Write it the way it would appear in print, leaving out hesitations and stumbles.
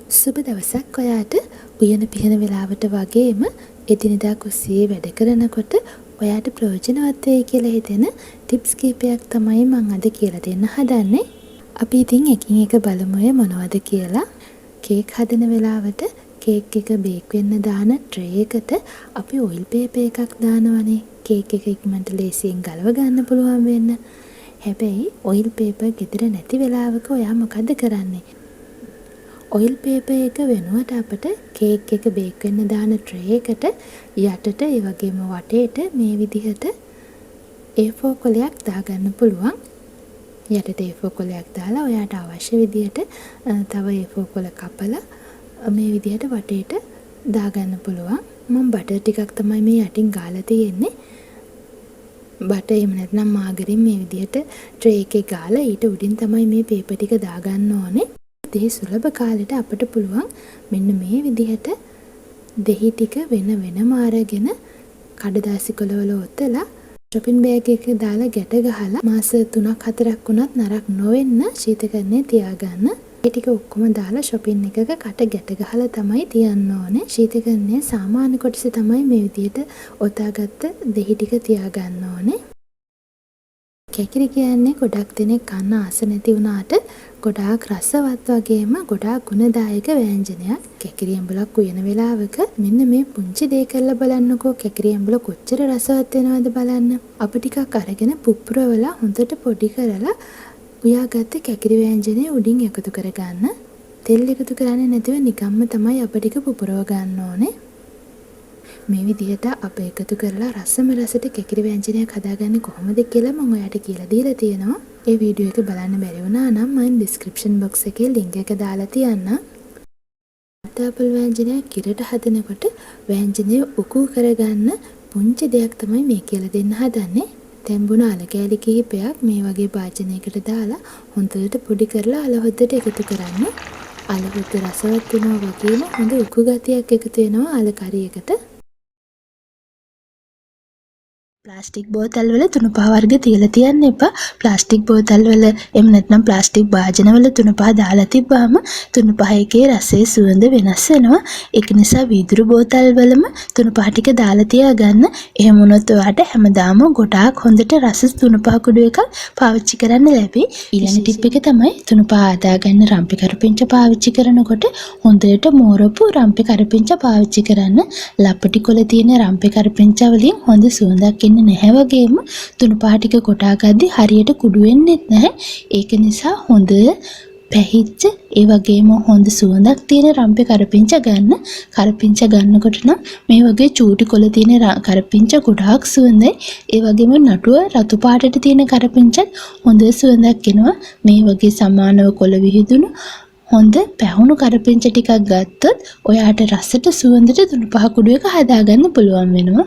සුබ දවසක් ඔයාට උයන පිහන වෙලාවට වගේම එදිනෙදා කුස්සියේ වැඩ කරනකොට ඔයාට ප්‍රයෝජනවත් වෙයි කියලා හිතෙන ටිප්ස් කීපයක් තමයි මම අද කියලා දෙන්න හදන්නේ. අපි ඉතින් එකින් එක බලමු මොනවද කියලා. කේක් හදන වෙලාවට කේක් එක බේක් වෙන්න දාන ට්‍රේ එකට අපි ඔයිල් පේපර් එකක් දානවනේ. කේක් එක ඉක්මනට ලේසියෙන් ගලව ගන්න පුළුවන් වෙන්න. හැබැයි ඔයිල් පේපර් ගෙදර නැති වෙලාවක ඔයා මොකද කරන්නේ? ඔයිල් පේපර් එක වෙනුවට අපිට කේක් එක බේක් වෙන්න දාන ට්‍රේ එකට යටට ඒ වගේම වටේට මේ විදිහට A4 කොලයක් දාගන්න පුළුවන්. යටට A4 කොලයක් දාලා ඔයාට අවශ්‍ය විදිහට තව A4 කොල කපලා මේ විදිහට වටේට දාගන්න පුළුවන්. මම බටර් ටිකක් තමයි මේ යටින් ගාලා තියෙන්නේ. බටර් එහෙම නැත්නම් මාගරින් මේ විදිහට ට්‍රේ එකේ ගාලා ඊට උඩින් තමයි මේ පේපර් ටික දාගන්න ඕනේ. දෙහි සුලභ කාලෙට අපිට පුළුවන් මෙන්න මේ විදිහට දෙහි ටික වෙන වෙනම අරගෙන කඩදාසි කොළවල ඔතලා shopping bag එකක දාලා ගැට ගහලා මාස 3ක් 4ක් වුණත් නරක නොවෙන්න ශීතකරණයේ තියාගන්න. ඒ ටික ඔක්කොම දාලා shopping එකක කට ගැට ගහලා තමයි තියන්න ඕනේ. ශීතකරණයේ සාමාන්‍ය කොටස තමයි මේ විදිහට ඔතාගත්ත දෙහි ටික තියාගන්න ඕනේ. කැකිරි කියන්නේ ගොඩක් දෙනෙක් කන්න ආස නැති වුණාට ගොඩාක් රසවත් වගේම ගොඩාක් ගුණදායක ව්‍යංජනයක්. කැකිරි ඇඹුලක් උයන වෙලාවක මෙන්න මේ පුංචි දේ කරලා බලන්නකෝ. කැකිරි ඇඹුල කොච්චර රසවත් වෙනවද බලන්න. අපි ටිකක් අරගෙන පුපුරවලා හොඳට පොඩි කරලා උයාගත්ත කැකිරි ව්‍යංජනය උඩින් එකතු කරගන්න. තෙල් එකතු කරන්නේ නැතිව නිකම්ම තමයි අපි ටික පුපුරව ගන්න ඕනේ. මේ විදිහට අප එකතු කරලා රසම රසට කැකිරි ව්‍යංජනයක් හදාගන්නේ කොහොමද කියලා මම ඔයාලට කියලා දීලා තියෙනවා. ඒ වීඩියෝ එක බලන්න බැරි වුණා නම් මම ඩිස්ක්‍රිප්ෂන් බොක්ස් එකේ ලින්ක් එක දාලා තියන්නම්. අපල් ව්‍යංජනයක් කිරට හදනකොට ව්‍යංජනය උකු කරගන්න පුංචි දෙයක් තමයි මේ කියලා දෙන්න හදන්නේ. තැඹුණ අල කෑලි කිහිපයක් මේ වගේ භාජනයකට දාලා හොඳට පොඩි කරලා අල හොද්දට එකතු කරන්න. අල හොද්ද රසවත් වෙනවා වගේම හොඳ උකු ගතියක් එකතු වෙනවා අල කරියකට. ප්ලාස්ටික් බෝතල් වල තුනපහ වර්ග තියලා තියන්න එපා. ප්ලාස්ටික් බෝතල් වල එහෙම නැත්නම් ප්ලාස්ටික් භාජන වල තුනපහ දාලා තිබ්බාම තුනපහ එකේ රසයේ සුවඳ වෙනස් වෙනවා. ඒක නිසා වීදුරු බෝතල් වලම තුනපහ ටික දාලා තියාගන්න. එහෙම වුණොත් ඔයාට හැමදාම ගොඩාක් හොඳට රස තුනපහ කුඩු එකක් පාවිච්චි කරන්න ලැබෙයි. ඊළඟ ටිප් එක තමයි තුනපහ හදාගන්න රම්පි කරපිංච පාවිච්චි කරනකොට හොඳට මෝරපු රම්පි කරපිංච පාවිච්චි කරන්න. ලපටි කොළ තියෙන රම්පි කරපිංච වලින් හොඳ සුවඳක් නැහැ වගේම තුනපහ ටික කොටා ගද්දි හරියට කුඩු වෙන්නේ නැහැ. ඒක නිසා හොඳ පැහිච්ච ඒ වගේම හොඳ සුවඳක් තියෙන රම්පේ කරපිංච ගන්න. කරපිංච ගන්නකොට නම් මේ වගේ චූටි කොළ තියෙන කරපිංච ගොඩාක් සුවඳයි. ඒ වගේම නටුව රතු පාටට තියෙන කරපිංචත් හොඳ සුවඳක් එනවා. මේ වගේ සමානව කොළ විහිදුණු හොඳ පැහුණු කරපිංච ටිකක් ගත්තොත් ඔයාට රසට සුවඳට තුනපහ කුඩු එක හදාගන්න පුළුවන් වෙනවා.